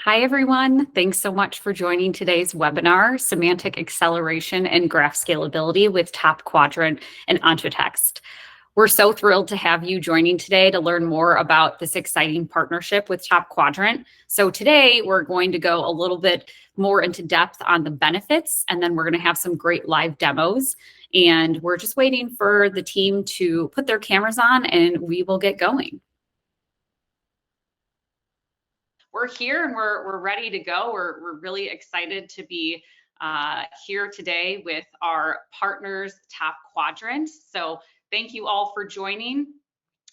Hi, everyone. Thanks so much for joining today's webinar, Semantic Acceleration and Graph Scalability with TopQuadrant and Ontotext. We're so thrilled to have you joining today to learn more about this exciting partnership with TopQuadrant. So today we're going to go a little bit more into depth on the benefits, and then we're going to have some great live demos. And we're just waiting for the team to put their cameras on, and we will get going. We're here and we're ready to go. We're really excited to be here today with our partners, TopQuadrant. So thank you all for joining.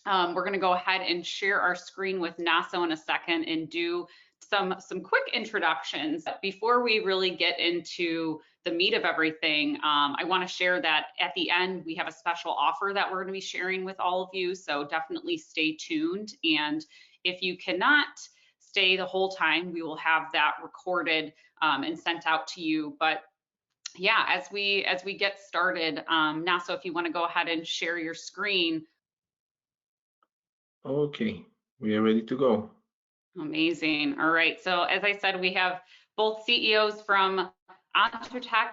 We're going to go ahead and share our screen with Naso in a second and do some quick introductions. Before we really get into the meat of everything, I want to share that at the end we have a special offer that we're going to be sharing with all of you. So definitely stay tuned. And if you cannot stay the whole time, we will have that recorded and sent out to you. But yeah, as we get started, Naso, if you want to go ahead and share your screen. Okay, we are ready to go. Amazing. All right. So as I said, we have both CEOs from Ontotext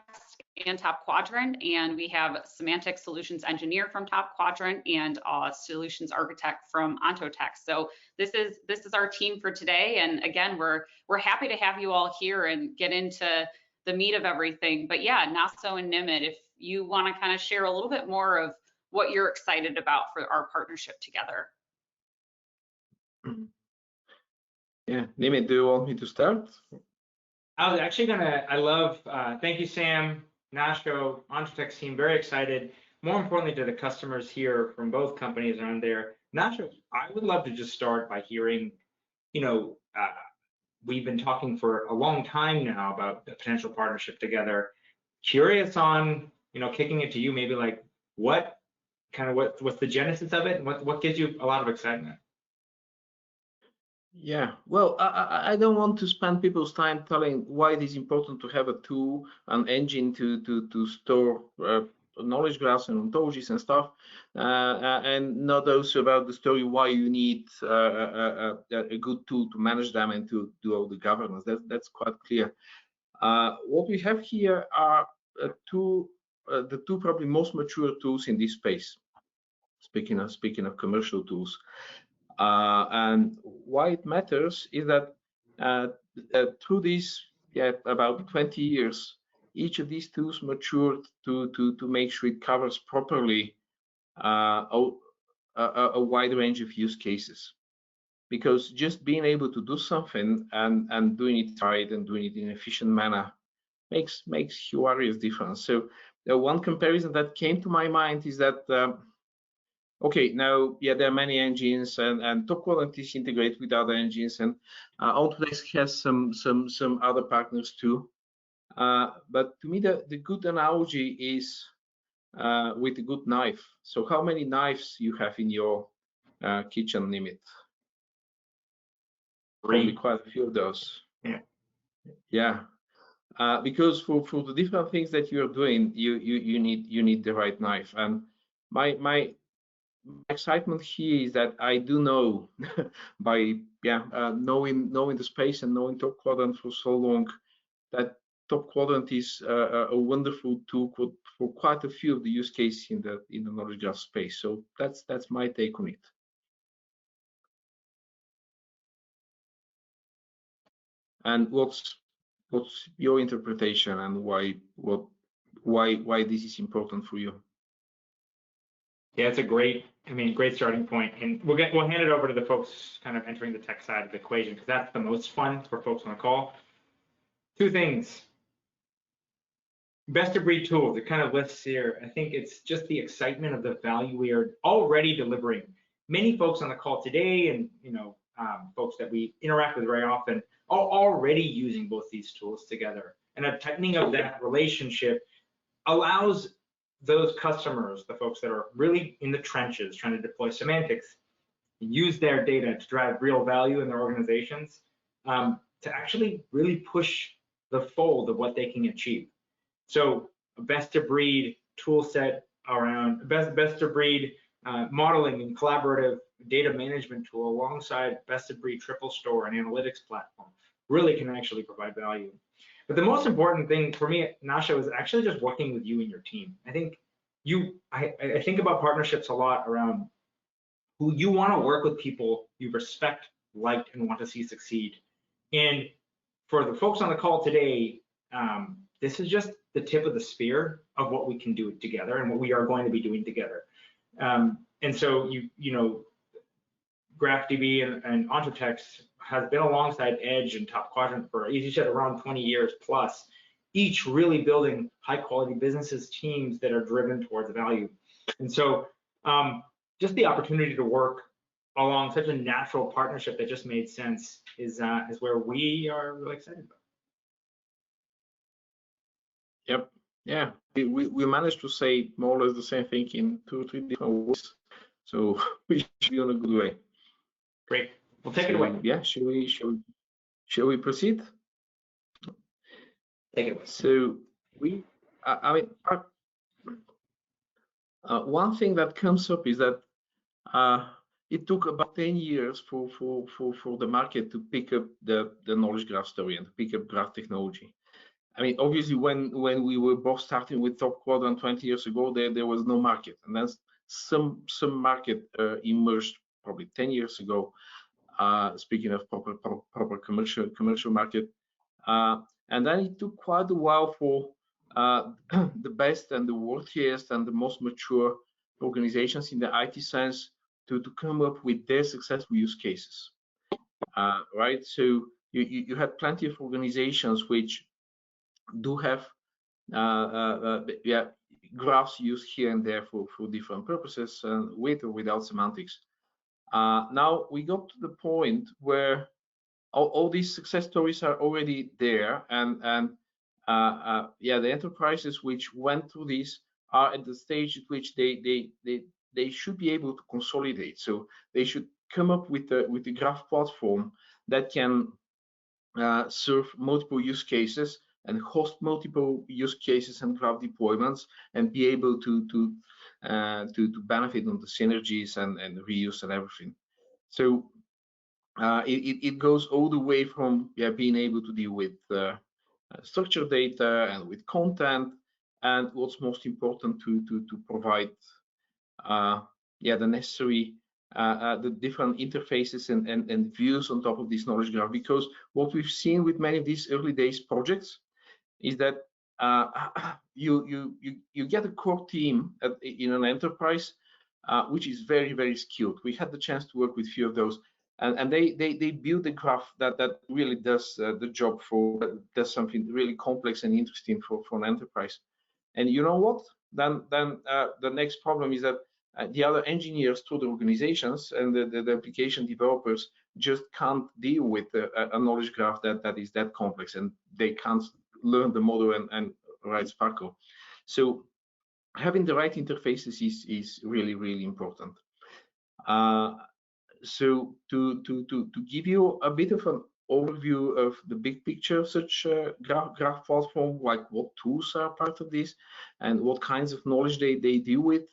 and TopQuadrant, and we have Semantic Solutions Engineer from TopQuadrant and Solutions Architect from Ontotext. So this is our team for today. And again, we're happy to have you all here and get into the meat of everything. But yeah, Naso and Nimit, if you want to kind of share a little bit more of what you're excited about for our partnership together. Yeah, Nimit, do you want me to start? I was actually thank you, Sam, Naso, Ontotext team, very excited. More importantly, to the customers here from both companies around there. Naso, I would love to just start by hearing, we've been talking for a long time now about the potential partnership together. Curious on, kicking it to you, maybe like what's the genesis of it and what gives you a lot of excitement? Yeah, well, I don't want to spend people's time telling why it is important to have a tool, an engine to store knowledge graphs and ontologies and stuff, and not also about the story why you need a good tool to manage them and to do all the governance. That's quite clear. What we have here are the two probably most mature tools in this space. Speaking of commercial tools. And why it matters is that through these about 20 years, each of these tools matured to make sure it covers properly a wide range of use cases. Because just being able to do something and doing it right and doing it in an efficient manner makes hilarious difference. So one comparison that came to my mind is that okay, now, yeah, there are many engines, and TopQuadrant is integrated with other engines, and Ontotext has some other partners too. But to me, the good analogy is with a good knife. So how many knives you have in your kitchen, Nimit? Probably quite a few of those. Yeah. Because for the different things that you're doing, you need the right knife. And my excitement here is that I do know by knowing the space and knowing TopQuadrant for so long that TopQuadrant is a wonderful tool for quite a few of the use cases in the knowledge graph space. So that's my take on it. And what's your interpretation and why this is important for you? Yeah, it's a great starting point. And we'll hand it over to the folks kind of entering the tech side of the equation, because that's the most fun for folks on the call. Two things. Best of breed tools, it kind of lists here. I think it's just the excitement of the value we are already delivering. Many folks on the call today and folks that we interact with very often are already using both these tools together. And a tightening of that relationship allows those customers, the folks that are really in the trenches trying to deploy semantics, use their data to drive real value in their organizations, to actually really push the fold of what they can achieve. So a best of breed tool set around best of breed modeling and collaborative data management tool alongside best of breed triple store and analytics platform really can actually provide value. But the most important thing for me, Nasha, was actually just working with you and your team. I think I think about partnerships a lot around who you want to work with, people you respect, like, and want to see succeed. And for the folks on the call today, this is just the tip of the spear of what we can do together and what we are going to be doing together. And so you know, GraphDB and Ontotext has been alongside Edge and TopQuadrant for, as you said, around 20 years plus, each really building high quality businesses, teams that are driven towards value. And so just the opportunity to work along such a natural partnership that just made sense is where we are really excited about. Yep. Yeah, we managed to say more or less the same thing in 2 or 3 different ways. So we should be on a good way. Great. We'll take it away. Yeah, shall we proceed? Take it away. So I mean, one thing that comes up is that it took about 10 years for the market to pick up the knowledge graph story and to pick up graph technology. I mean, obviously, when we were both starting with TopQuadrant 20 years ago, there was no market, and then some market emerged probably 10 years ago. Speaking of proper commercial market, and then it took quite a while for the best and the worthiest and the most mature organizations in the IT sense to come up with their successful use cases, right? So you had plenty of organizations which do have graphs used here and there for different purposes, with or without semantics. Now we got to the point where all these success stories are already there, and the enterprises which went through this are at the stage at which they should be able to consolidate. So they should come up with a graph platform that can serve multiple use cases and host multiple use cases and graph deployments, and be able to benefit on the synergies and reuse and everything. So it goes all the way from being able to deal with structured data and with content, and what's most important, to provide the necessary the different interfaces and views on top of this knowledge graph. Because what we've seen with many of these early days projects is that you get a core team in an enterprise which is very, very skilled. We had the chance to work with a few of those, and they build a graph that really does the job does something really complex and interesting for an enterprise. And you know what? Then the next problem is that the other engineers through the organizations and the application developers just can't deal with a knowledge graph that is that complex, and they can't learn the model and write Sparkle. So having the right interfaces is really, really important. So to give you a bit of an overview of the big picture of such a graph platform, like what tools are part of this and what kinds of knowledge they deal with.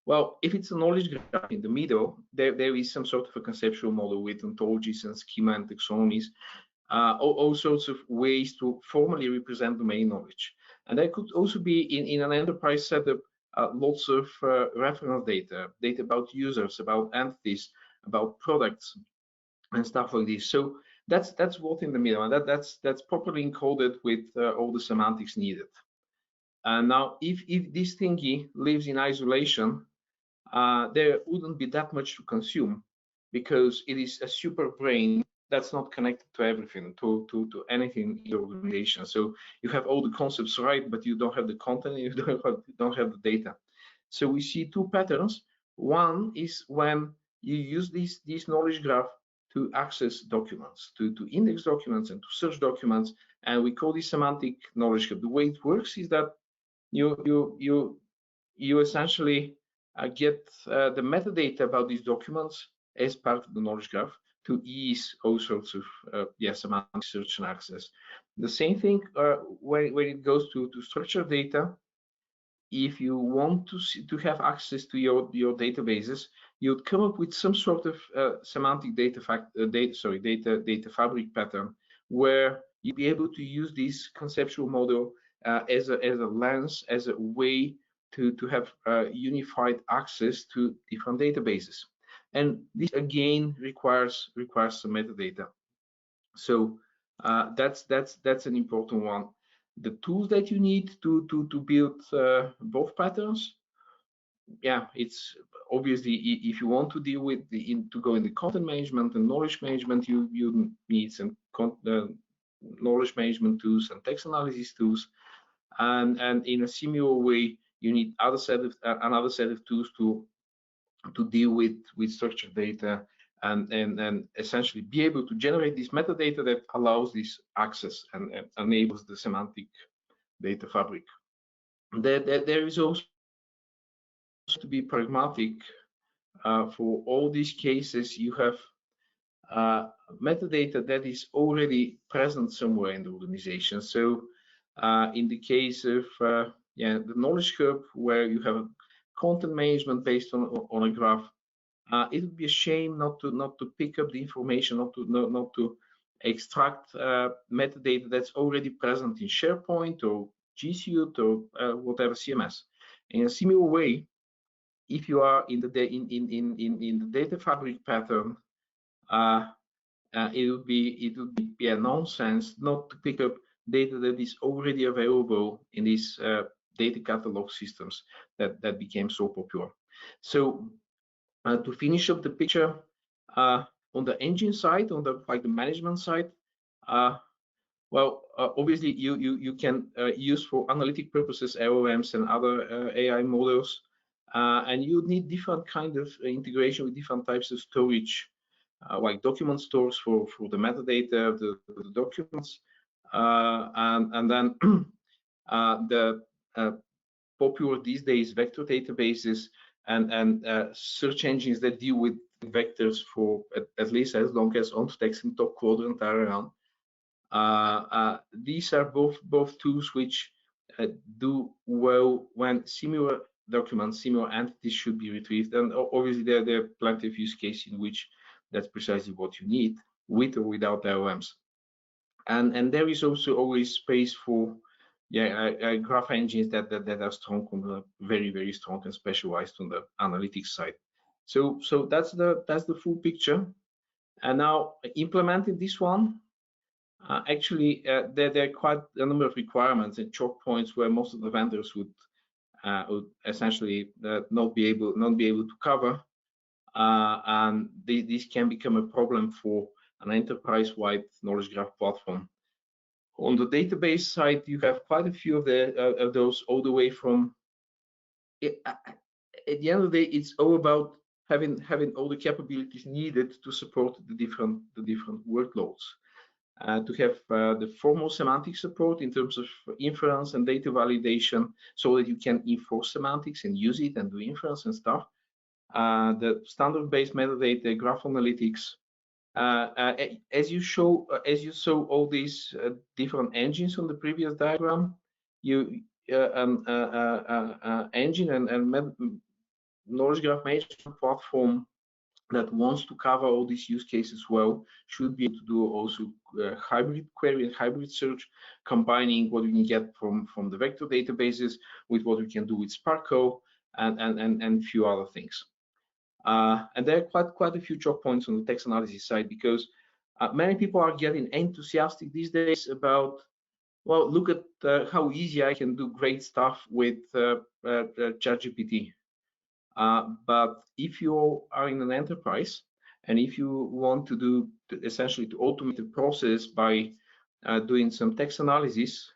Well, if it's a knowledge graph in the middle, there is some sort of a conceptual model with ontologies and schema and taxonomies, all sorts of ways to formally represent domain knowledge. And there could also be in an enterprise setup lots of reference data about users, about entities, about products, and stuff like this. So that's what in the middle, and that's properly encoded with all the semantics needed. And now, if this thingy lives in isolation, there wouldn't be that much to consume, because it is a super brain that's not connected to everything, to anything in the organization. So you have all the concepts right, but you don't have the content, you don't have the data. So we see two patterns. One is when you use this knowledge graph to access documents, to index documents and to search documents, and we call this semantic knowledge graph. The way it works is that you essentially get the metadata about these documents as part of the knowledge graph to ease all sorts of semantic search and access. The same thing when it goes to structured data. If you want to have access to your databases, you'd come up with some sort of semantic data fabric pattern where you'd be able to use this conceptual model as a lens, as a way to have unified access to different databases. And this again requires some metadata. So that's an important one. The tools that you need to build both patterns, yeah, it's obviously if you want to deal with to go in the content management and knowledge management, you need some knowledge management tools and text analysis tools, and in a similar way you need another set of tools to deal with structured data and essentially be able to generate this metadata that allows this access and enables the semantic data fabric. There is also to be pragmatic. For all these cases, you have metadata that is already present somewhere in the organization. So in the case of the knowledge hub, where you have a content management based on a graph, it would be a shame not to pick up the information, not to extract metadata that's already present in SharePoint or G Suite or whatever CMS. In a similar way, if you are in the data fabric pattern, it would be nonsense not to pick up data that is already available in these data catalog systems that became so popular. So to finish up the picture, on the engine side, on the management side, obviously you can use for analytic purposes LLMs and other AI models, and you need different kind of integration with different types of storage, like document stores for the metadata, the documents, and then the popular these days vector databases and search engines that deal with vectors for at least as long as Ontotext and TopQuadrant are around. These are both tools which do well when similar documents, similar entities should be retrieved, and obviously there are plenty of use cases in which that's precisely what you need, with or without LLMs. And there is also always space for graph engines that are strong on the very strong and specialized on the analytics side. So that's the full picture. And now implementing this one, actually there are quite a number of requirements and choke points where most of the vendors would essentially not be able to cover, and this can become a problem for an enterprise-wide knowledge graph platform. On the database side, you have quite a few of those, all the way from at the end of the day, it's all about having all the capabilities needed to support the different workloads. To have the formal semantic support in terms of inference and data validation, so that you can enforce semantics and use it and do inference and stuff. The standard-based metadata, graph analytics. As you saw all these different engines on the previous diagram, engine and knowledge graph management platform that wants to cover all these use cases well should be able to do also hybrid query and hybrid search, combining what we can get from the vector databases with what we can do with Sparko and a few other things. And there are quite a few choke points on the text analysis side, because many people are getting enthusiastic these days about, well, look at how easy I can do great stuff with ChatGPT. But if you are in an enterprise and if you want to do essentially to automate the process by doing some text analysis,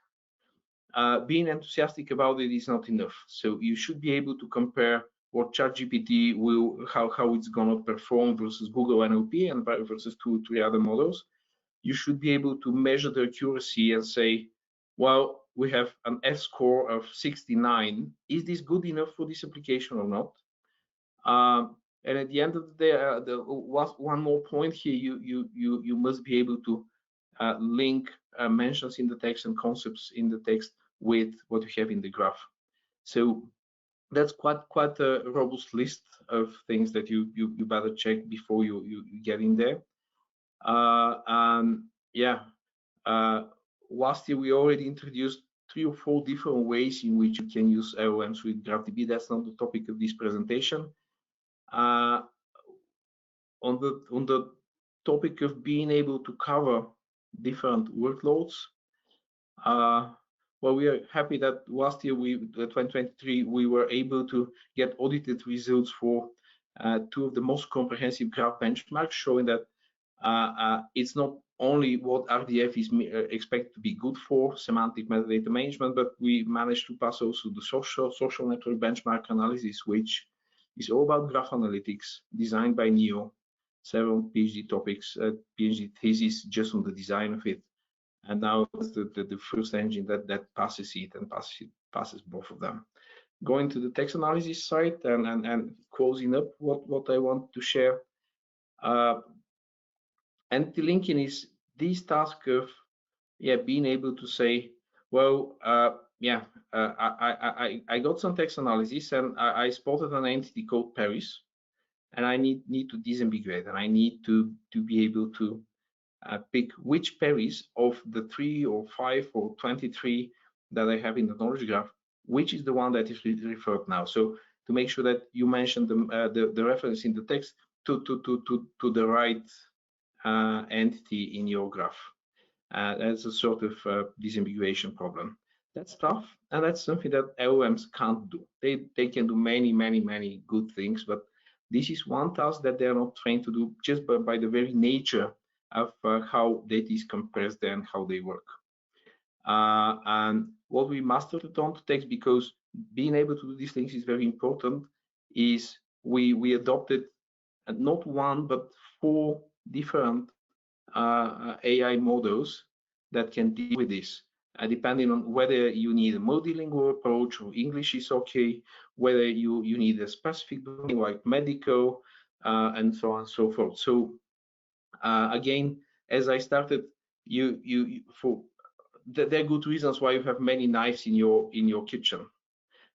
being enthusiastic about it is not enough. So you should be able to compare what ChatGPT will, how it's going to perform versus Google NLP and versus 2-3 other models. You should be able to measure the accuracy and say, well, we have an S-score of 69. Is this good enough for this application or not? And at the end of the day, one more point here, you must be able to link mentions in the text and concepts in the text with what you have in the graph. So that's quite a robust list of things that you better check before you get in there. Yeah, last year we already introduced 3 or 4 different ways in which you can use LLMs with GraphDB. That's not the topic of this presentation. On the topic of being able to cover different workloads, well, we are happy that last year, 2023, we were able to get audited results for 2 of the most comprehensive graph benchmarks, showing that it's not only what RDF is expected to be good for, semantic metadata management, but we managed to pass also the social network benchmark analysis, which is all about graph analytics, designed by Neo, several PhD topics, PhD thesis just on the design of it. And now it's the first engine that passes it and passes both of them. Going to the text analysis side and closing up what I want to share. Anti-linking is this task of being able to say, well, I got some text analysis and I spotted an entity called Paris, and I need to disambiguate, and I need to be able to pick which Paris of the 3 or 5 or 23 that I have in the knowledge graph, which is the one that is referred now. So to make sure that you mention the reference in the text to the right entity in your graph. That's a sort of disambiguation problem. That's tough, and that's something that LLMs can't do. They can do many good things, but this is one task that they're not trained to do just by the very nature of how data is compressed and how they work. And what we mastered at Ontotext, because being able to do these things is very important, is we adopted not 1 but 4 different AI models that can deal with this, depending on whether you need a multilingual approach or English is okay, whether you need a specific domain like medical, and so on and so forth. So again, as I started, there are good reasons why you have many knives in your kitchen.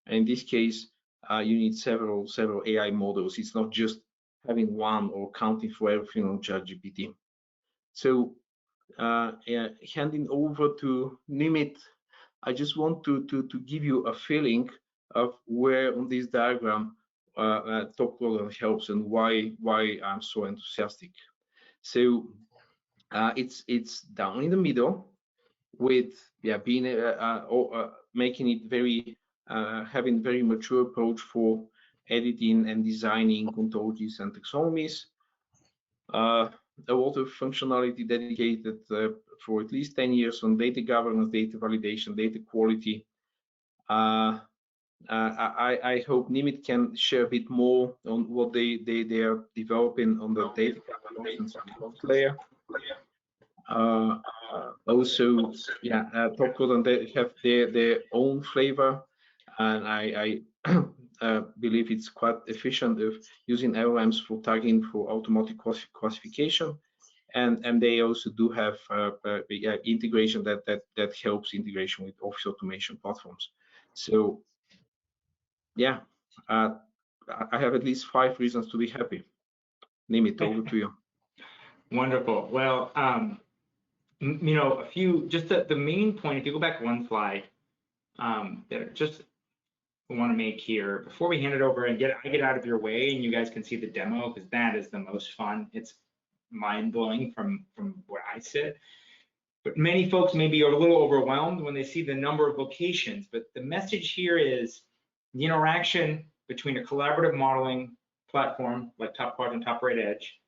And in this case, you need several AI models. It's not just having 1 or counting for everything on ChatGPT. So handing over to Nimit, I just want to give you a feeling of where on this diagram TopQuadrant helps and why I'm so enthusiastic. So it's down in the middle with being making it very having very mature approach for editing and designing ontologies and taxonomies. A lot of functionality dedicated for at least 10 years on data governance, data validation, data quality. I hope Nimit can share a bit more on what they are developing on the data governance layer. Also, TopQuadrant, they have their own flavor, and I believe it's quite efficient of using LLMs for tagging for automatic classification, and they also do have integration that helps integration with office automation platforms. So yeah, I have at least 5 reasons to be happy. Nimit, over to you. Wonderful. Well, you know, a few, just the main point, if you go back 1 slide, that just want to make here before we hand it over and I get out of your way and you guys can see the demo, because that is the most fun. It's mind-blowing from where I sit. But many folks may be a little overwhelmed when they see the number of locations. But the message here is the interaction between a collaborative modeling platform like TopQuadrant, Top Right Edge,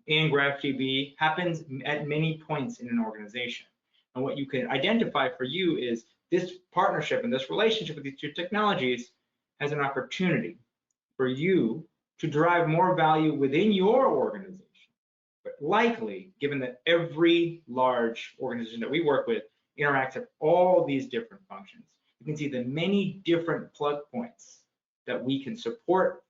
and GraphDB happens at many points in an organization. And what you can identify for you is this partnership and this relationship with these 2 technologies has an opportunity for you to drive more value within your organization. But likely, given that every large organization that we work with interacts at all these different functions, you can see the many different plug points that we can support.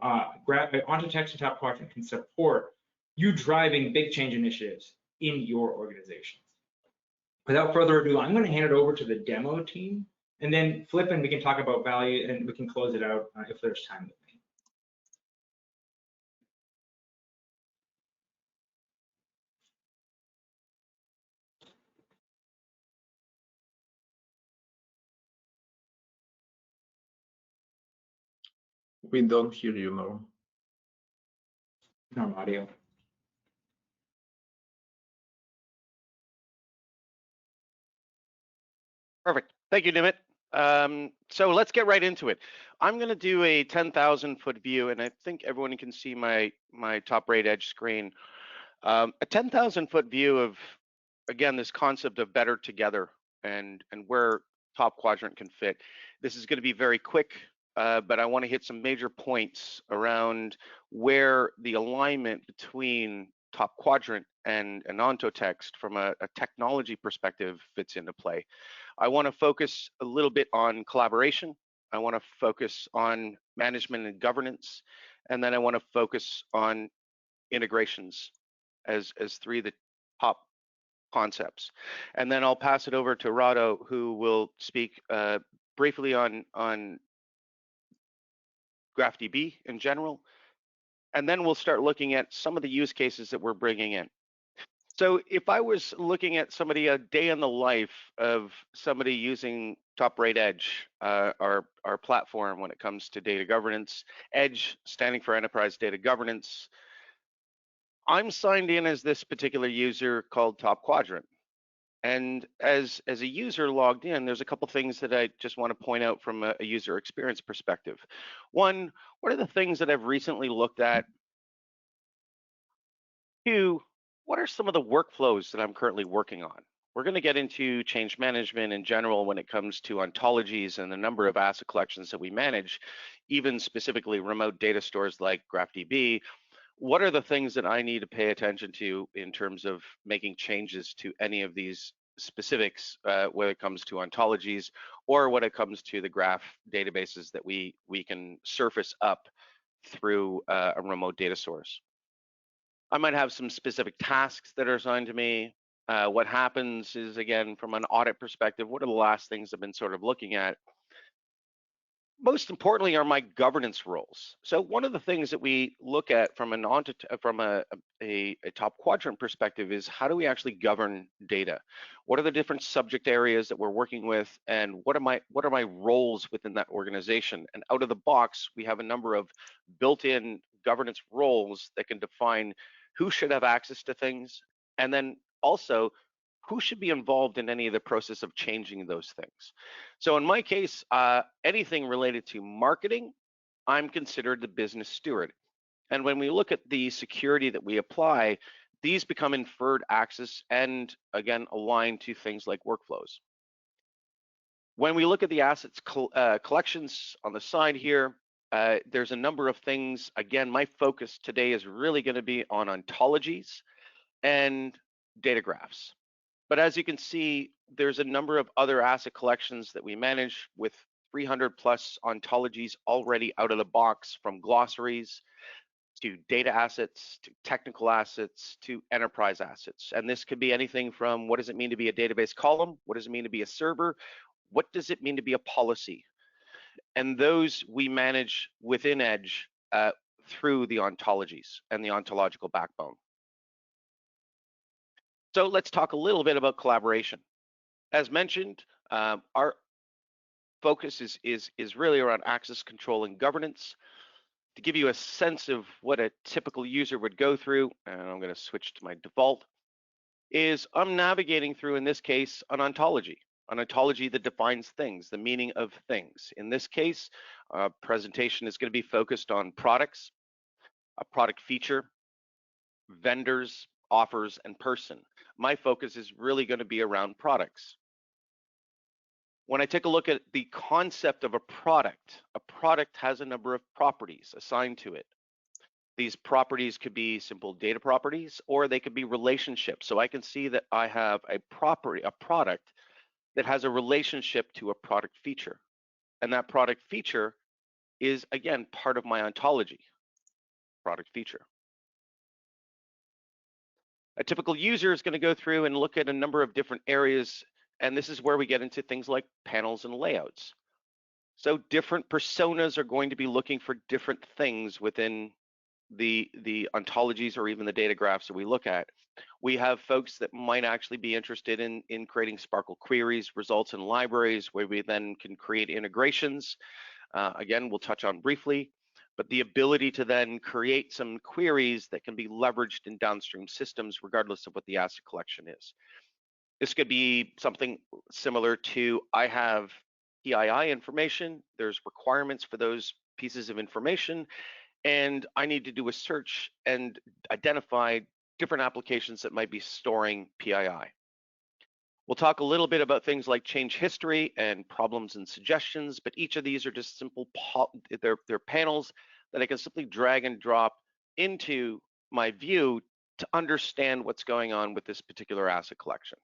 Ontotext and TopQuadrant can support you driving big change initiatives in your organizations. Without further ado, I'm going to hand it over to the demo team And then flip and we can talk about value and we can close it out if there's time with me. We don't hear you now. No audio. Perfect. Thank you, Nimit. So let's get right into it. I'm going to do a 10,000-foot view, and I think everyone can see my top right edge screen. A 10,000-foot view of, again, this concept of better together and where Top Quadrant can fit. This is going to be very quick, but I want to hit some major points around where the alignment between Top Quadrant and Ontotext from a technology perspective fits into play. I want to focus a little bit on collaboration. I want to focus on management and governance, and then I want to focus on integrations as three of the top concepts. And then I'll pass it over to Rado, who will speak briefly on GraphDB in general, and then we'll start looking at some of the use cases that we're bringing in. So if I was looking at somebody, a day in the life of somebody using Top Right Edge, our platform when it comes to data governance, Edge standing for Enterprise Data Governance, I'm signed in as this particular user called Top Quadrant. And as a user logged in, there's a couple things that I just want to point out from a user experience perspective. One, what are the things that I've recently looked at? Two, what are some of the workflows that I'm currently working on? We're going to get into change management in general when it comes to ontologies and the number of asset collections that we manage, even specifically remote data stores like GraphDB. What are the things that I need to pay attention to in terms of making changes to any of these specifics when it comes to ontologies or when it comes to the graph databases that we can surface up through a remote data source? I might have some specific tasks that are assigned to me. What happens is, again, from an audit perspective, what are the last things I've been sort of looking at? Most importantly are my governance roles. So one of the things that we look at from a Top Quadrant perspective is how do we actually govern data? What are the different subject areas that we're working with, and what are my roles within that organization? And out of the box, we have a number of built-in governance roles that can define who should have access to things, and then also who should be involved in any of the process of changing those things. So in my case, anything related to marketing, I'm considered the business steward. And when we look at the security that we apply, these become inferred access and, again, aligned to things like workflows. When we look at the assets collections on the side here, there's a number of things. Again, my focus today is really going to be on ontologies and data graphs. But as you can see, there's a number of other asset collections that we manage with 300 plus ontologies already out of the box, from glossaries to data assets to technical assets to enterprise assets. And this could be anything from what does it mean to be a database column? What does it mean to be a server? What does it mean to be a policy? And those we manage within Edge through the ontologies and the ontological backbone. So let's talk a little bit about collaboration. As mentioned, our focus is really around access control and governance. To give you a sense of what a typical user would go through, and I'm going to switch to my default, is I'm navigating through, in this case, an ontology that defines things, the meaning of things. In this case, presentation is going to be focused on products, a product feature, vendors, offers, and person. My focus is really going to be around products. When I take a look at the concept of a product has a number of properties assigned to it. These properties could be simple data properties, or they could be relationships. So I can see that I have a product that has a relationship to a product feature. And that product feature is, again, part of my ontology, product feature. A typical user is going to go through and look at a number of different areas And this is where we get into things like panels and layouts. So different personas are going to be looking for different things within the ontologies or even the data graphs that we look at. We have folks that might actually be interested in creating Sparkle queries, results, and libraries, where we then can create integrations. Again, we'll touch on briefly, but the ability to then create some queries that can be leveraged in downstream systems, regardless of what the asset collection is. This could be something similar to, I have PII information, there's requirements for those pieces of information, and I need to do a search and identify different applications that might be storing PII. We'll talk a little bit about things like change history and problems and suggestions, but each of these are just simple, they're panels that I can simply drag and drop into my view to understand what's going on with this particular asset collection.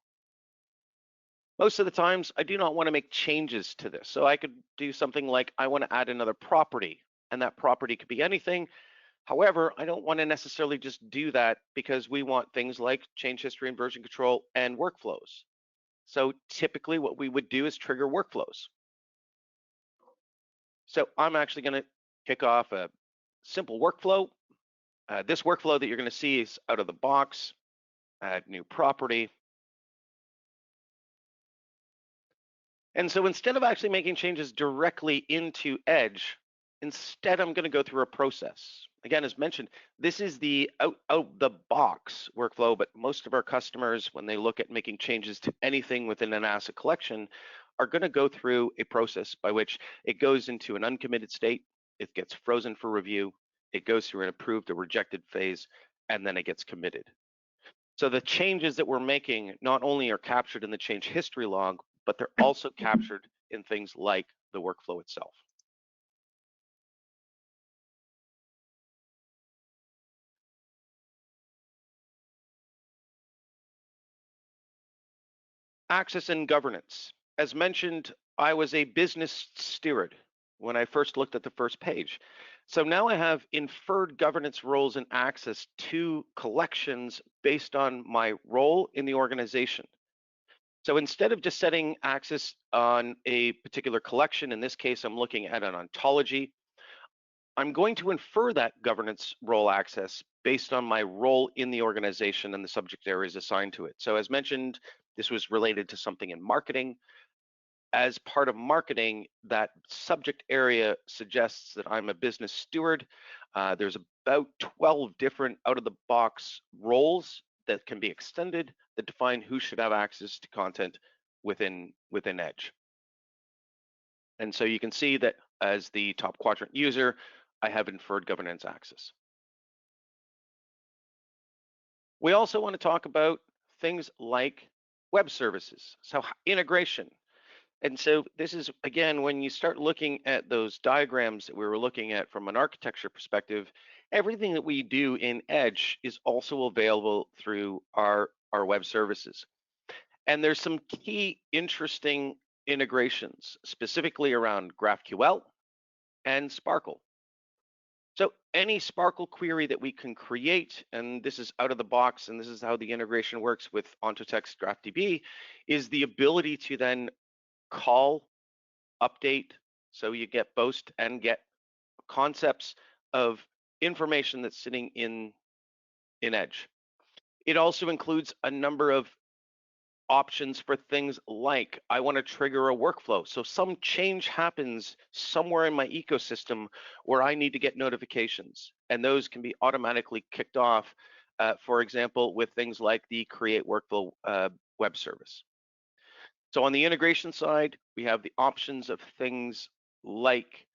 Most of the times, I do not want to make changes to this. So I could do something like, I want to add another property, and that property could be anything. However, I don't want to necessarily just do that because we want things like change history and version control and workflows. So typically what we would do is trigger workflows. So I'm actually going to kick off a simple workflow. This workflow that you're going to see is out of the box, add new property. And so instead of actually making changes directly into Edge, instead I'm going to go through a process. Again, as mentioned, this is the out the box workflow, but most of our customers, when they look at making changes to anything within an asset collection, are going to go through a process by which it goes into an uncommitted state, it gets frozen for review, it goes through an approved or rejected phase, and then it gets committed. So the changes that we're making not only are captured in the change history log, but they're also captured in things like the workflow itself. Access and governance. As mentioned, I was a business steward when I first looked at the first page. So now I have inferred governance roles and access to collections based on my role in the organization. So instead of just setting access on a particular collection, in this case, I'm looking at an ontology, I'm going to infer that governance role access based on my role in the organization and the subject areas assigned to it. So as mentioned, this was related to something in marketing. As part of marketing, that subject area suggests that I'm a business steward. There's about 12 different out-of-the-box roles that can be extended that define who should have access to content within Edge. And so you can see that as the top quadrant user, I have inferred governance access. We also want to talk about things like web services, so integration. And so this is, again, when you start looking at those diagrams that we were looking at from an architecture perspective, everything that we do in Edge is also available through our web services. And there's some key interesting integrations, specifically around GraphQL and Sparkle. So any Sparkle query that we can create, and this is out of the box, and this is how the integration works with Ontotext GraphDB, is the ability to then call, update, so you get boast and get concepts of information that's sitting in Edge. It also includes a number of options for things like, I want to trigger a workflow. So some change happens somewhere in my ecosystem where I need to get notifications, and those can be automatically kicked off, for example, with things like the create workflow web service. So on the integration side, we have the options of things like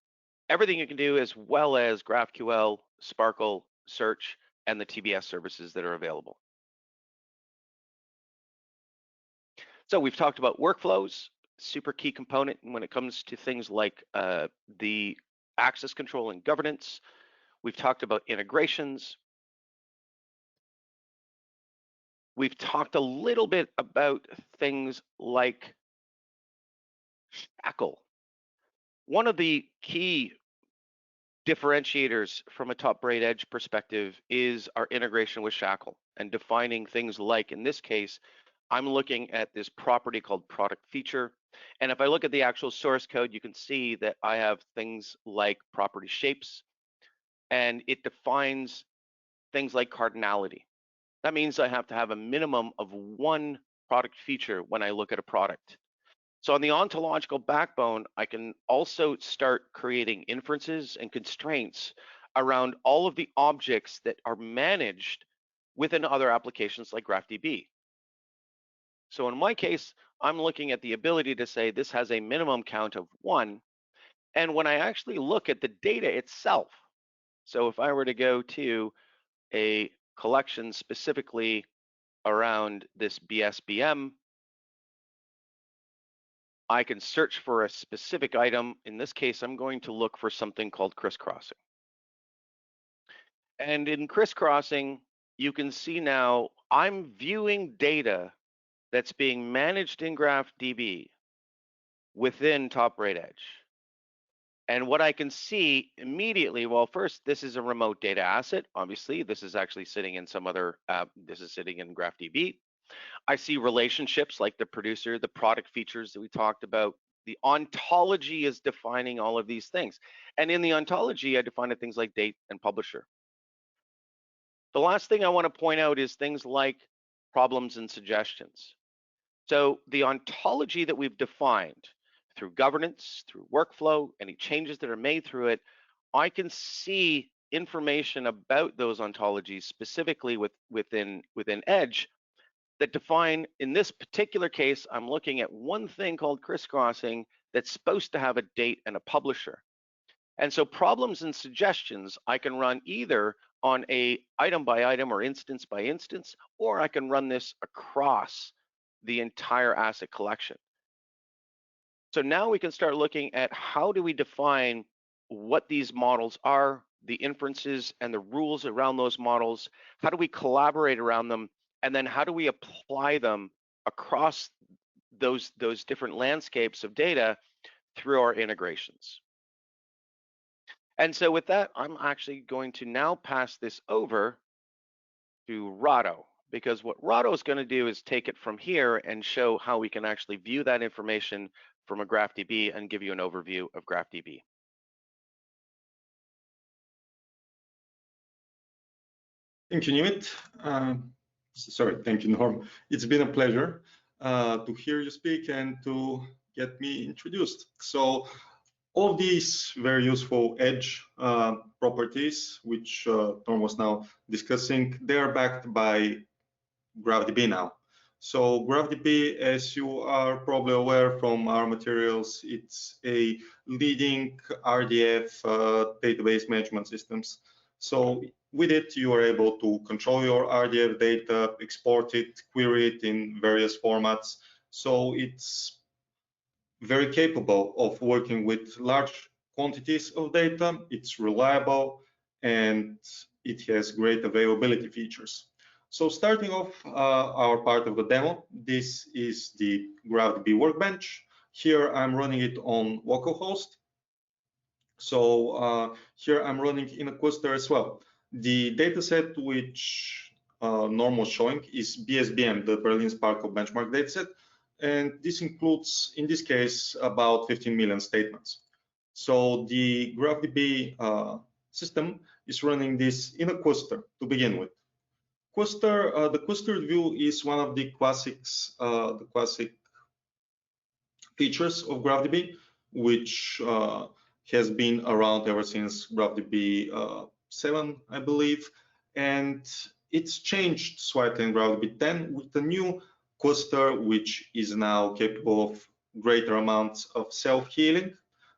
everything you can do, as well as GraphQL, Sparkle, Search, and the TBS services that are available. So we've talked about workflows, super key component when it comes to things like the access control and governance. We've talked about integrations. We've talked a little bit about things like Shackle. One of the key differentiators from a top-grade Edge perspective is our integration with Shackle and defining things like, in this case, I'm looking at this property called product feature. And if I look at the actual source code, you can see that I have things like property shapes, and it defines things like cardinality. That means I have to have a minimum of one product feature when I look at a product. So on the ontological backbone, I can also start creating inferences and constraints around all of the objects that are managed within other applications like GraphDB. So in my case, I'm looking at the ability to say this has a minimum count of 1. And when I actually look at the data itself, so if I were to go to a collection specifically around this BSBM, I can search for a specific item. In this case, I'm going to look for something called crisscrossing. And in crisscrossing, you can see now I'm viewing data that's being managed in GraphDB within TopRate Edge. And what I can see immediately, well, first, this is a remote data asset. Obviously, this is actually sitting in some other, this is sitting in GraphDB. I see relationships like the producer, the product features that we talked about. The ontology is defining all of these things. And in the ontology, I define things like date and publisher. The last thing I want to point out is things like problems and suggestions. So the ontology that we've defined through governance, through workflow, any changes that are made through it, I can see information about those ontologies specifically within Edge that define, in this particular case, I'm looking at one thing called crisscrossing that's supposed to have a date and a publisher. And so problems and suggestions, I can run either on a item by item or instance by instance, or I can run this across the entire asset collection. So now we can start looking at how do we define what these models are, the inferences and the rules around those models, how do we collaborate around them, and then how do we apply them across those different landscapes of data through our integrations. And so with that, I'm actually going to now pass this over to Rado, because what Rado is going to do is take it from here and show how we can actually view that information from a GraphDB and give you an overview of GraphDB. Thank you, Nimit. Sorry, thank you, Norm. It's been a pleasure to hear you speak and to get me introduced. So all these very useful Edge properties, which Norm was now discussing, they are backed by GraphDB now. So GraphDB, as you are probably aware from our materials, it's a leading RDF database management systems. So with it, you are able to control your RDF data, export it, query it in various formats. So it's very capable of working with large quantities of data. It's reliable and it has great availability features. So starting off our part of the demo, this is the GraphDB workbench. Here I'm running it on localhost. So here I'm running in a cluster as well. The dataset which Norm was showing is BSBM, the Berlin Sparkle benchmark dataset. And this includes, in this case, about 15 million statements. So the GraphDB system is running this in a cluster to begin with. The clustered view is one of the classics, the classic features of GraphDB, which has been around ever since GraphDB 7, I believe, and it's changed slightly in GraphDB 10 with the new cluster, which is now capable of greater amounts of self-healing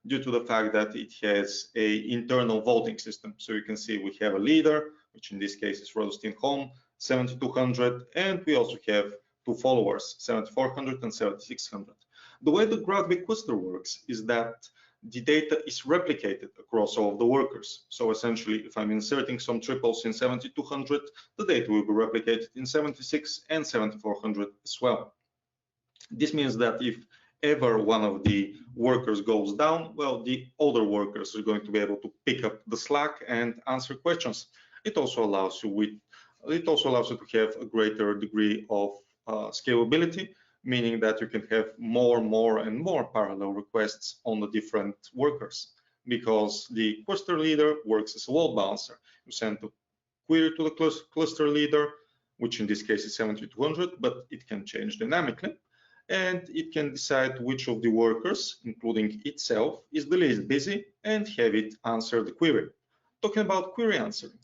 due to the fact that it has an internal voting system. So you can see we have a leader, which in this case is Rothstein Home, 7200, and we also have two followers, 7400 and 7600. The way the GraphDB cluster works is that the data is replicated across all of the workers. So essentially, if I'm inserting some triples in 7200, the data will be replicated in 76 and 7400 as well. This means that if ever one of the workers goes down, well, the other workers are going to be able to pick up the slack and answer questions. It also allows you to have a greater degree of scalability, meaning that you can have more and more parallel requests on the different workers, because the cluster leader works as a load balancer. You send a query to the cluster leader, which in this case is 7200, but it can change dynamically, and it can decide which of the workers, including itself, is the least busy and have it answer the query. Talking about query answering,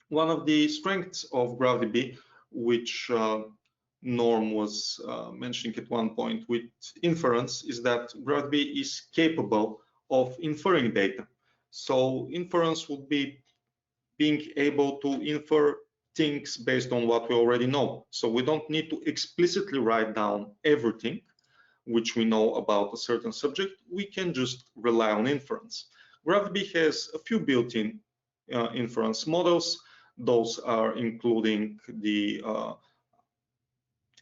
one of the strengths of GraphDB, which Norm was mentioning at one point with inference, is that GraphDB is capable of inferring data. So inference would be being able to infer things based on what we already know. So we don't need to explicitly write down everything which we know about a certain subject. We can just rely on inference. GraphDB has a few built-in inference models. Those are including the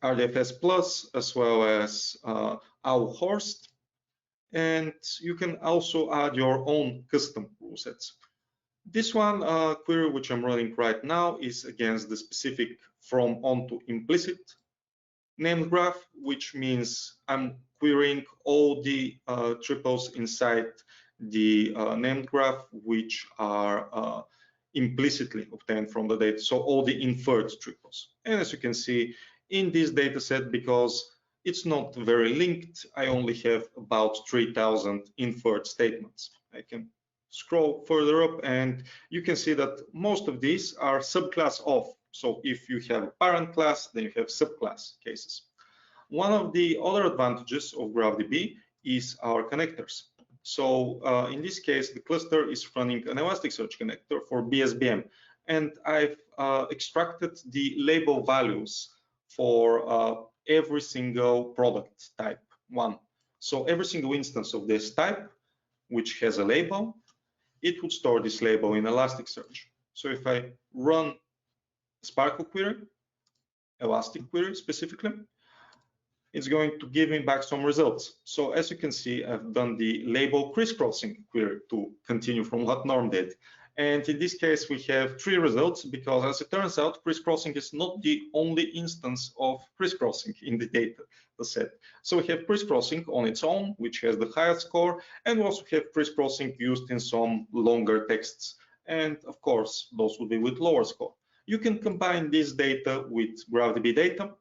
RDFS Plus as well as Owlhorst. And you can also add your own custom rule sets. This one query which I'm running right now is against the specific from onto implicit named graph, which means I'm querying all the triples inside the named graph which are implicitly obtained from the data, so all the inferred triples. And as you can see in this data set, because it's not very linked, I only have about 3000 inferred statements. I can scroll further up and you can see that most of these are subclass of. So if you have a parent class, then you have subclass cases. One of the other advantages of GraphDB is our connectors. So in this case, the cluster is running an Elasticsearch connector for BSBM, and I've extracted the label values for every single product type one. So every single instance of this type, which has a label, it would store this label in Elasticsearch. So if I run Sparkle query, Elastic query specifically, it's going to give me back some results. So as you can see, I've done the label crisscrossing query to continue from what Norm did. And in this case, we have 3 results because, as it turns out, crisscrossing is not the only instance of crisscrossing in the data set. So we have crisscrossing on its own, which has the highest score, and we also have crisscrossing used in some longer texts. And of course, those will be with lower score. You can combine this data with GraphDB data.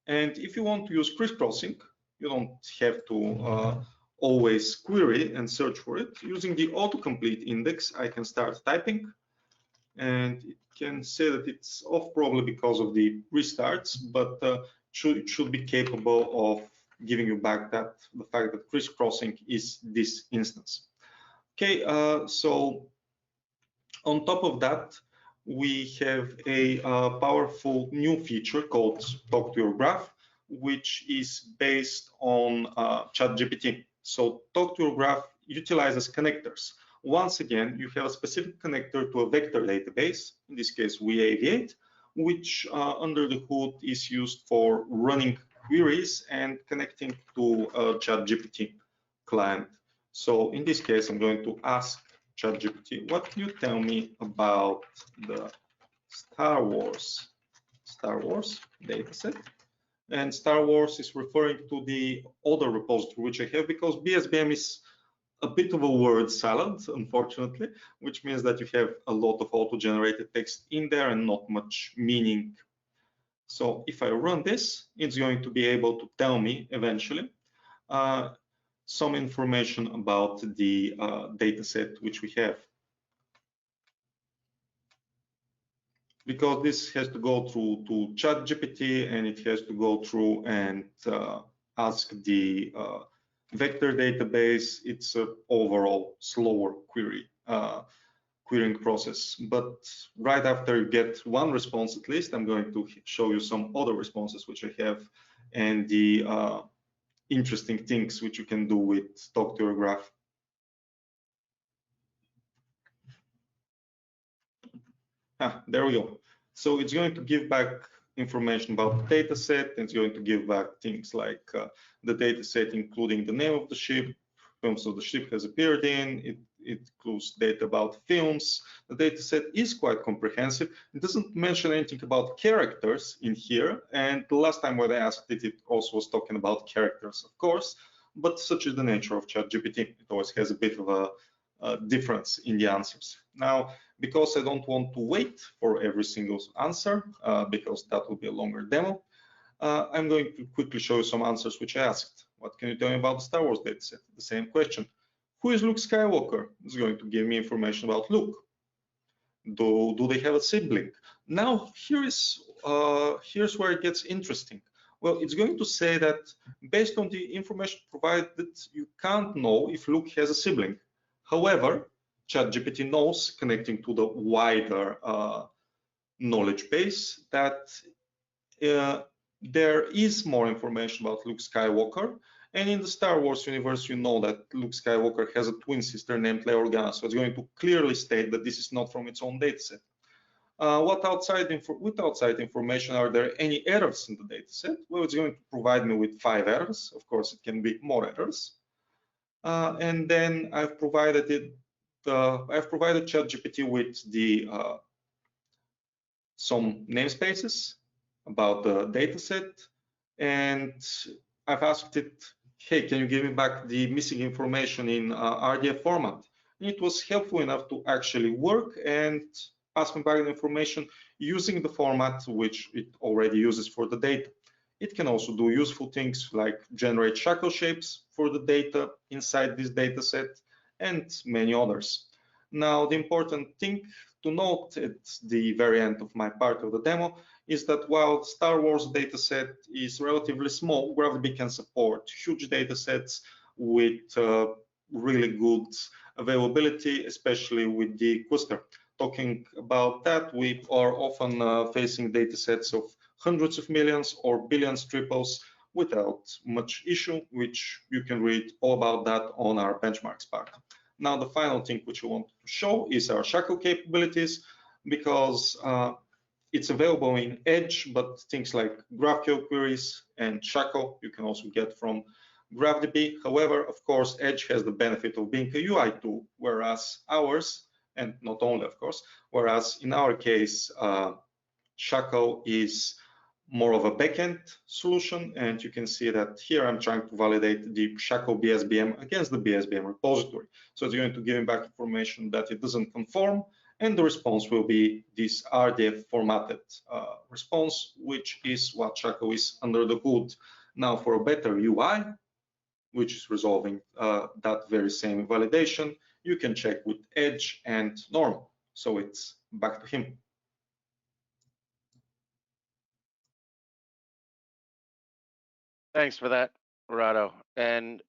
And if you want to use crisscrossing, you don't have to always query and search for it. Using the autocomplete index, I can start typing, and it can say that it's off probably because of the restarts, but it should be capable of giving you back the fact that crisscrossing is this instance. Okay, so on top of that, we have a powerful new feature called Talk to Your Graph, which is based on ChatGPT. So Talk to Your Graph utilizes connectors. Once again, you have a specific connector to a vector database, in this case VAV8, which under the hood is used for running queries and connecting to a ChatGPT client. So in this case, I'm going to ask ChatGPT, what can you tell me about the Star Wars dataset? And Star Wars is referring to the other repository which I have, because BSBM is a bit of a word salad, unfortunately, which means that you have a lot of auto-generated text in there and not much meaning. So if I run this, it's going to be able to tell me eventually some information about the data set which we have. Because this has to go through to ChatGPT, and it has to go through and ask the vector database. It's an overall slower querying process. But right after you get one response, at least, I'm going to show you some other responses which I have, and the interesting things which you can do with Talk to Your Graph. There we go. So it's going to give back information about the data set, and it's going to give back things like the data set, including the name of the ship, films of the ship has appeared in. it includes data about films. The data set is quite comprehensive. It doesn't mention anything about characters in here. And the last time when I asked it, it also was talking about characters, of course, but such is the nature of ChatGPT. It always has a bit of a difference in the answers. Now, because I don't want to wait for every single answer, because that will be a longer demo, I'm going to quickly show you some answers which I asked. What can you tell me about the Star Wars dataset? The same question. Who is Luke Skywalker? It's going to give me information about Luke. Do they have a sibling? Now, here's where it gets interesting. Well, it's going to say that based on the information provided, you can't know if Luke has a sibling. However, ChatGPT knows, connecting to the wider knowledge base, that there is more information about Luke Skywalker. And in the Star Wars universe, you know that Luke Skywalker has a twin sister named Leia Organa. So it's going to clearly state that this is not from its own dataset. With outside information, are there any errors in the dataset? Well, it's going to provide me with 5 errors. Of course, it can be more errors. And then I've provided ChatGPT with the some namespaces about the dataset, and I've asked it, hey, can you give me back the missing information in RDF format? And it was helpful enough to actually work and ask me back the information using the format which it already uses for the data. It can also do useful things like generate shackle shapes for the data inside this dataset and many others. Now, the important thing to note at the very end of my part of the demo is that while Star Wars dataset is relatively small, GraphDB can support huge datasets with really good availability, especially with the cluster. Talking about that, we are often facing datasets of hundreds of millions or billions triples without much issue, which you can read all about that on our benchmarks part. Now, the final thing which we want to show is our shackle capabilities, because it's available in Edge, but things like GraphQL queries and shackle you can also get from GraphDB. However, of course, Edge has the benefit of being a UI tool, whereas ours, and not only, of course, whereas in our case, shackle is more of a backend solution. And you can see that here I'm trying to validate the shackle BSBM against the BSBM repository. So it's going to give me back information that it doesn't conform, and the response will be this RDF formatted response, which is what shackle is under the hood. Now, for a better UI, which is resolving that very same validation, you can check with Edge and Norm. So it's back to him. Thanks for that, Rado. And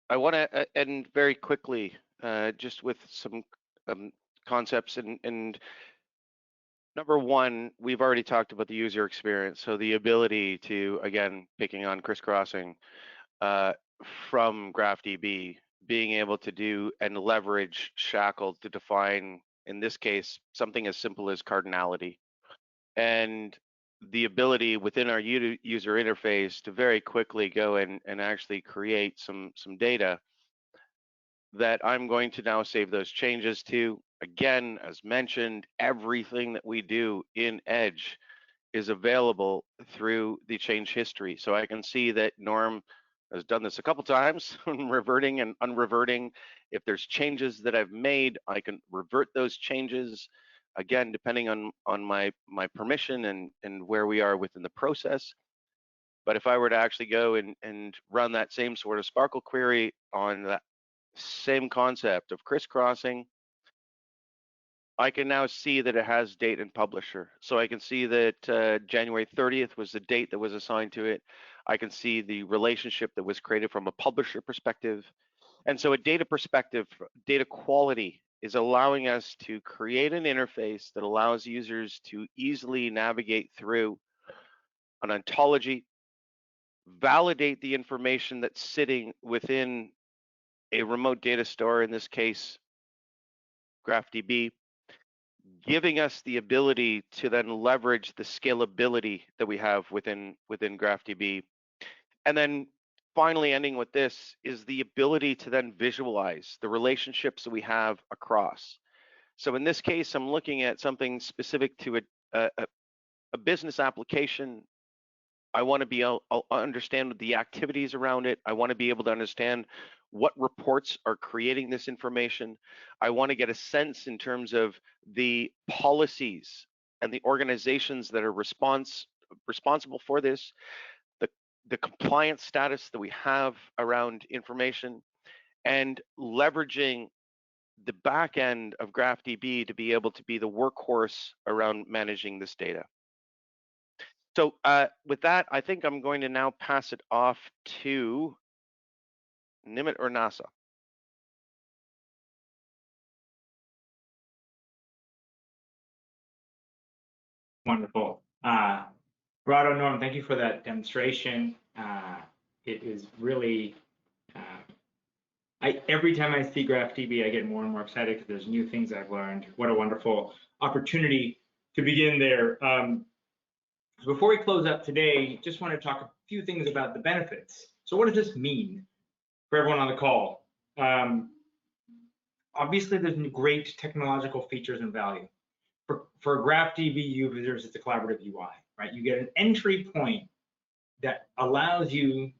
I want to end very quickly, just with some concepts. And number one, we've already talked about the user experience. So the ability to, again, picking on crisscrossing from GraphDB, being able to do and leverage shackle to define, in this case, something as simple as cardinality. And the ability within our user interface to very quickly go and actually create some data that I'm going to now save those changes to. Again, as mentioned, everything that we do in Edge is available through the change history. So I can see that Norm has done this a couple times, reverting and unreverting. If there's changes that I've made, I can revert those changes. Again, depending on my permission and where we are within the process. But if I were to actually go and run that same sort of Sparkle query on that same concept of crisscrossing, I can now see that it has date and publisher. So I can see that January 30th was the date that was assigned to it. I can see the relationship that was created from a publisher perspective. And so a data perspective, data quality is allowing us to create an interface that allows users to easily navigate through an ontology, validate the information that's sitting within a remote data store, in this case, GraphDB, giving us the ability to then leverage the scalability that we have within GraphDB. And then finally ending with this is the ability to then visualize the relationships that we have across. So in this case, I'm looking at something specific to a business application. I want to be able to understand the activities around it. I want to be able to understand what reports are creating this information. I want to get a sense in terms of the policies and the organizations that are responsible for this, the compliance status that we have around information, and leveraging the back end of GraphDB to be able to be the workhorse around managing this data. So with that, I think I'm going to now pass it off to Nimit or NASA. Wonderful. Brado, Norm, thank you for that demonstration. It is really, every time I see GraphDB, I get more and more excited because there's new things I've learned. What a wonderful opportunity to begin there. So before we close up today, just want to talk a few things about the benefits. So what does this mean for everyone on the call? Obviously, there's great technological features and value. For GraphDB users, it's a collaborative UI, right? You get an entry point that allows you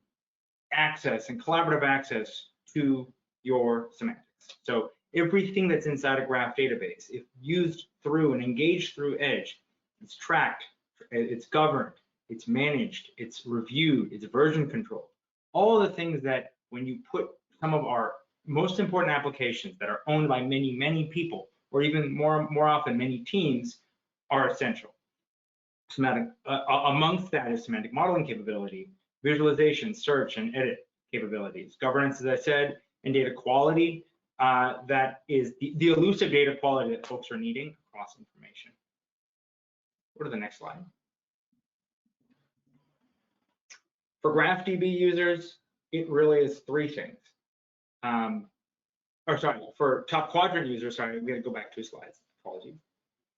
access and collaborative access to your semantics. So everything that's inside a graph database, if used through and engaged through Edge, it's tracked, it's governed, it's managed, it's reviewed, it's version controlled. All the things that when you put some of our most important applications that are owned by many, many people, or even more often many teams, are essential. Amongst that is semantic modeling capability, visualization, search, and edit capabilities, governance, as I said, and data quality. That is the elusive data quality that folks are needing across information. Go to the next slide. For GraphDB users, it really is three things. For TopQuadrant users, sorry, I'm going to go back 2 slides. Apologies.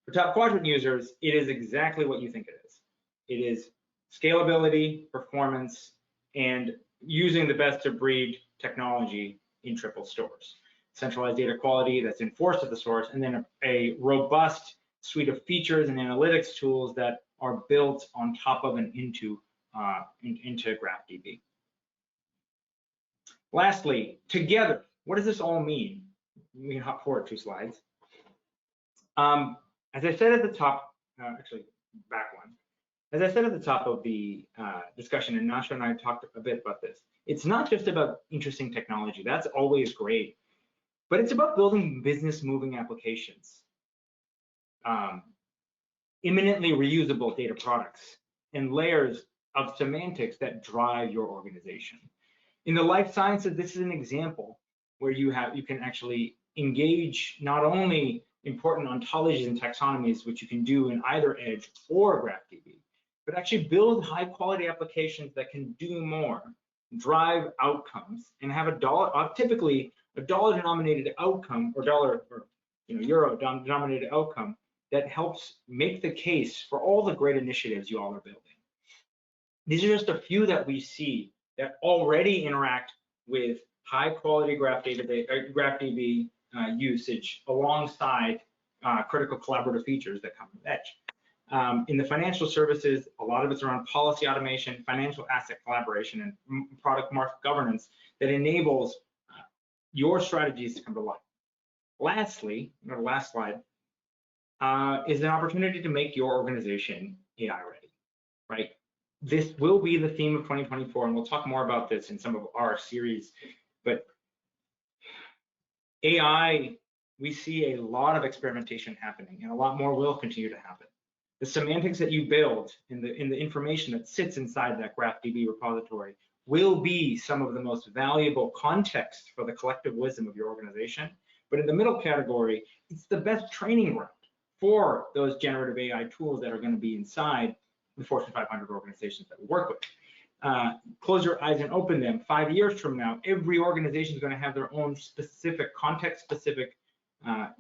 For TopQuadrant users, it is exactly what you think it is. It is scalability, performance, and using the best of breed technology in triple stores. Centralized data quality that's enforced at the source, and then a robust suite of features and analytics tools that are built on top of and into GraphDB. Lastly, together, what does this all mean? We can hop forward 2 slides. As I said at the top, actually back one, as I said at the top of the discussion, and Nasha and I talked a bit about this, it's not just about interesting technology, that's always great, but it's about building business moving applications, imminently reusable data products, and layers of semantics that drive your organization. In the life sciences, this is an example where you can actually engage not only important ontologies and taxonomies, which you can do in either Edge or GraphDB, but actually build high quality applications that can do more, drive outcomes, and have typically a dollar denominated outcome, or euro denominated outcome that helps make the case for all the great initiatives you all are building. These are just a few that we see that already interact with high quality GraphDB usage alongside critical collaborative features that come with Edge. In the financial services, a lot of it's around policy automation, financial asset collaboration, and product market governance that enables your strategies to come to life. Lastly, the last slide, is an opportunity to make your organization AI ready, right? This will be the theme of 2024, and we'll talk more about this in some of our series, but AI, we see a lot of experimentation happening, and a lot more will continue to happen. The semantics that you build in the information that sits inside that GraphDB repository will be some of the most valuable context for the collective wisdom of your organization. But in the middle category, it's the best training ground for those generative AI tools that are going to be inside the Fortune 500 organizations that we work with. Close your eyes and open them. 5 years from now, every organization is going to have their own specific, context-specific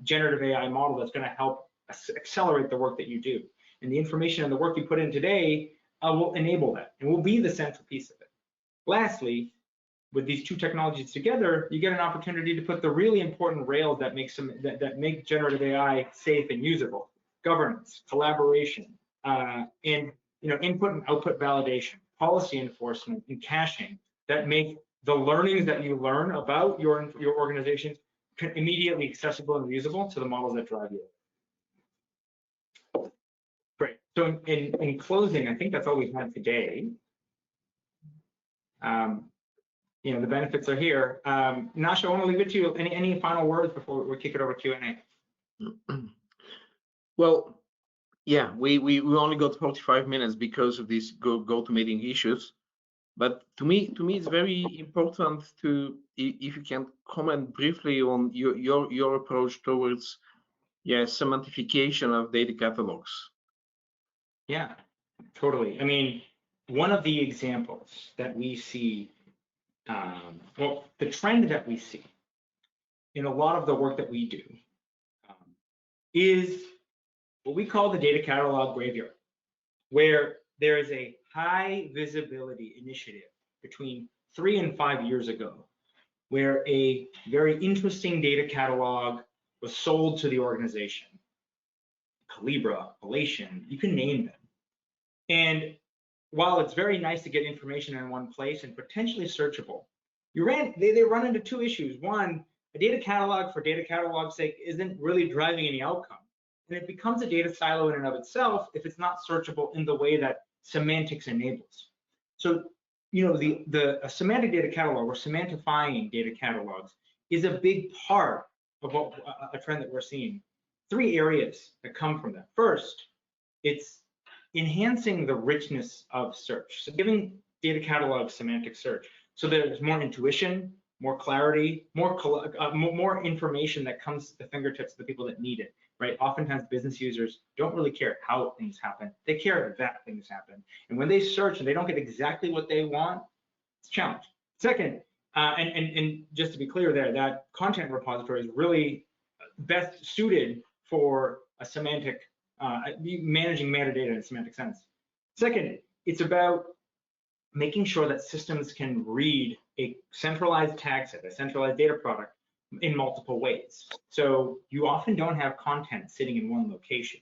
generative AI model that's going to help accelerate the work that you do. And the information and the work you put in today will enable that and will be the central piece of it. Lastly, with these two technologies together, you get an opportunity to put the really important rails that make generative AI safe and usable: governance, collaboration, and input and output validation, policy enforcement, and caching that make the learnings that you learn about your organizations immediately accessible and usable to the models that drive you. Great. So in closing, I think that's all we've had today. The benefits are here. Nasha, I want to leave it to you. Any final words before we kick it over to Q&A? Well, yeah, we only got 45 minutes because of these go-to-meeting issues. But to me, it's very important to, if you can comment briefly on your approach towards, semantification of data catalogs. Yeah, totally. I mean, one of the examples that we see, well, the trend that we see in a lot of the work that we do is what we call the data catalog graveyard, where there is a high visibility initiative between 3 and 5 years ago, where a very interesting data catalog was sold to the organization. Calibra, Elation, you can name them. And while it's very nice to get information in one place and potentially searchable, they run into two issues. One, a data catalog for data catalog's sake isn't really driving any outcome. And it becomes a data silo in and of itself if it's not searchable in the way that semantics enables. So, a semantic data catalog or semantifying data catalogs is a big part of a trend that we're seeing. 3 areas that come from that. First, it's enhancing the richness of search. So giving data catalogs semantic search. So there's more intuition, more clarity, more information that comes to the fingertips of the people that need it, right? Oftentimes business users don't really care how things happen. They care that things happen. And when they search and they don't get exactly what they want, it's a challenge. Second, and just to be clear there, that content repository is really best suited for a semantic, managing metadata in a semantic sense. Second, it's about making sure that systems can read a centralized tag set, a centralized data product in multiple ways. So you often don't have content sitting in one location.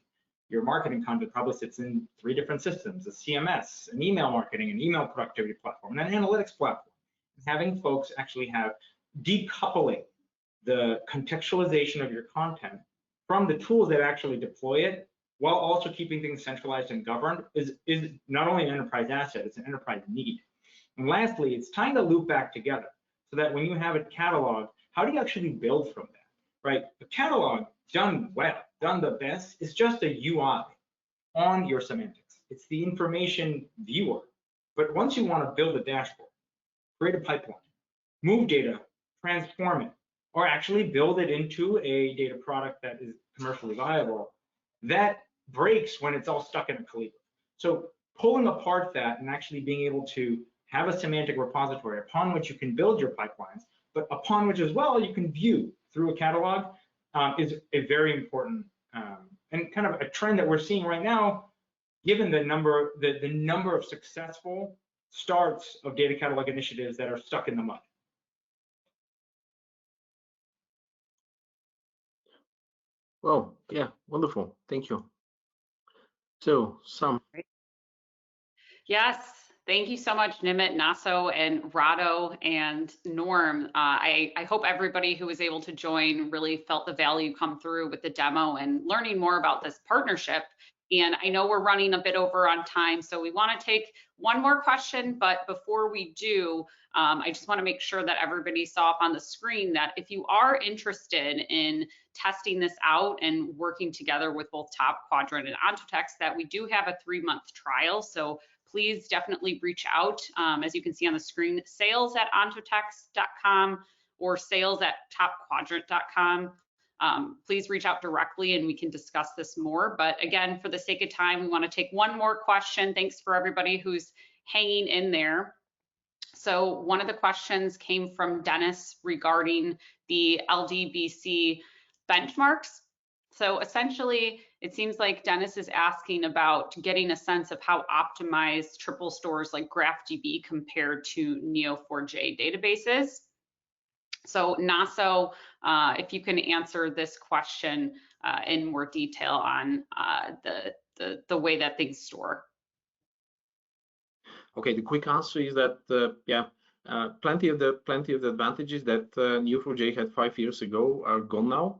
Your marketing content probably sits in 3 different systems: a CMS, an email marketing, an email productivity platform, and an analytics platform. Having folks actually have decoupling the contextualization of your content from the tools that actually deploy it, while also keeping things centralized and governed, is not only an enterprise asset, it's an enterprise need. And lastly, it's tying the loop back together so that when you have a catalog, how do you actually build from that, right? A catalog done well, done the best, is just a UI on your semantics. It's the information viewer. But once you want to build a dashboard, create a pipeline, move data, transform it, or actually build it into a data product that is commercially viable, that breaks when it's all stuck in a Calibra. So pulling apart that and actually being able to have a semantic repository upon which you can build your pipelines, but upon which as well you can view through a catalog, is a very important and kind of a trend that we're seeing right now, given the number of successful starts of data catalog initiatives that are stuck in the mud. Well, yeah, wonderful. Thank you. So, Sam. Yes, thank you so much, Nimit, Naso, and Rado, and Norm. I hope everybody who was able to join really felt the value come through with the demo and learning more about this partnership. And I know we're running a bit over on time, so we want to take one more question. But before we do, I just want to make sure that everybody saw up on the screen that if you are interested in testing this out and working together with both TopQuadrant and Ontotext, that we do have a 3-month trial. So please definitely reach out. As you can see on the screen, sales@ontotext.com or sales@topquadrant.com. Please reach out directly and we can discuss this more. But again, for the sake of time, we want to take one more question. Thanks for everybody who's hanging in there. So one of the questions came from Dennis regarding the LDBC benchmarks. So essentially, it seems like Dennis is asking about getting a sense of how optimized triple stores like GraphDB compared to Neo4j databases. So Naso, if you can answer this question in more detail on the way that things store. Okay, the quick answer is that plenty of the advantages that Neo4j had 5 years ago are gone now,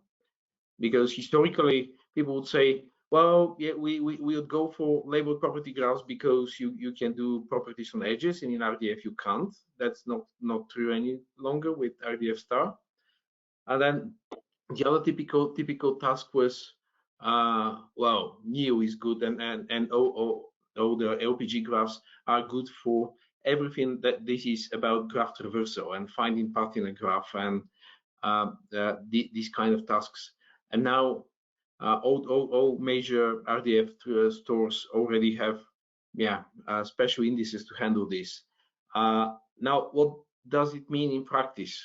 because historically people would say, well, yeah, we would go for labeled property graphs because you can do properties on edges, and in RDF you can't. That's not true any longer with RDF star. And then the other typical task was, well, Neo is good, and the LPG graphs are good for everything that this is about graph traversal and finding path in a graph and these kind of tasks. And now all major RDF stores already have special indices to handle this. Now, what does it mean in practice?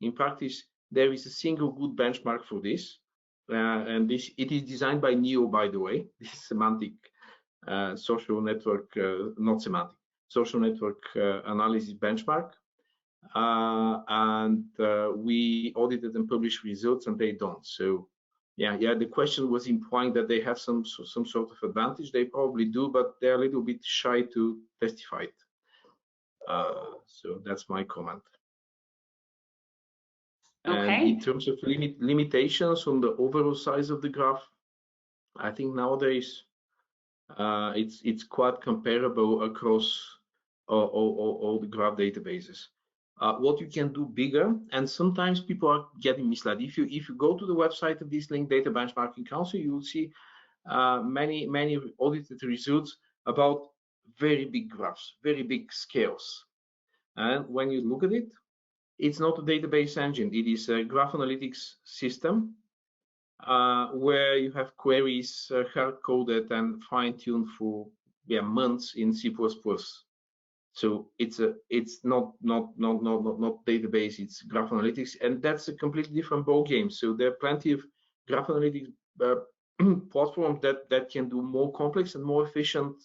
In practice, there is a single good benchmark for this, and it is designed by Neo, by the way. This is semantic social network, not semantic, social network analysis benchmark. And we audited and published results, and they don't. So yeah, the question was implying that they have some sort of advantage. They probably do, but they're a little bit shy to testify it. So that's my comment. Okay. And in terms of limitations on the overall size of the graph, I think nowadays it's quite comparable across all the graph databases. What you can do bigger, and sometimes people are getting misled. If you go to the website of this Linked Data Benchmarking Council, you will see many audited results about very big graphs, very big scales. And when you look at it, it's not a database engine. It is a graph analytics system where you have queries hard-coded and fine-tuned for months in C++. So it's not database, it's graph analytics, and that's a completely different ball game. So there are plenty of graph analytics platforms that can do more complex and more efficient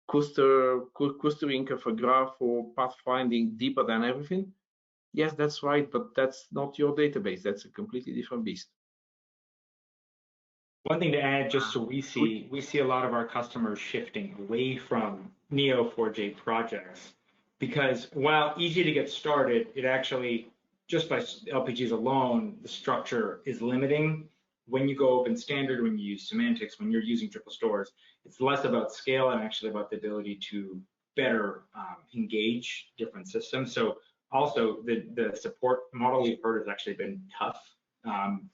clustering of a graph or pathfinding deeper than everything. Yes, that's right, but that's not your database. That's a completely different beast. One thing to add, just so we see a lot of our customers shifting away from Neo4j projects, because while easy to get started, it actually, just by LPGs alone, the structure is limiting. When you go open standard, when you use semantics, when you're using triple stores, it's less about scale and actually about the ability to better engage different systems. So also the support model we've heard has actually been tough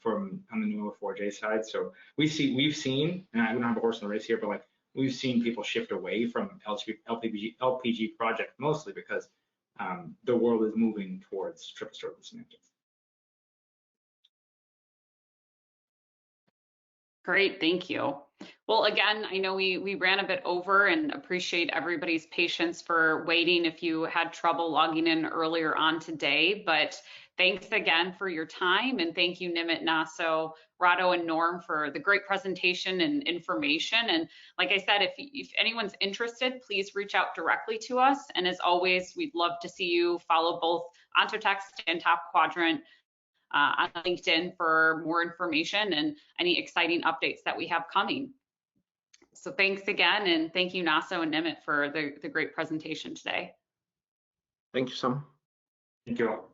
from on the Neo4j side. So we've seen, and I don't have a horse in the race here, but like we've seen people shift away from LPG project mostly because the world is moving towards triple store semantics. Great, thank you. Well, again, I know we ran a bit over, and appreciate everybody's patience for waiting if you had trouble logging in earlier on today, but thanks again for your time, and thank you Nimit, Naso, Rado, and Norm for the great presentation and information. And like I said, if anyone's interested, please reach out directly to us. And as always, we'd love to see you follow both Ontotext and TopQuadrant on LinkedIn for more information and any exciting updates that we have coming. So thanks again, and thank you Naso and Nimit for the great presentation today. Thank you, Sam. Thank you all.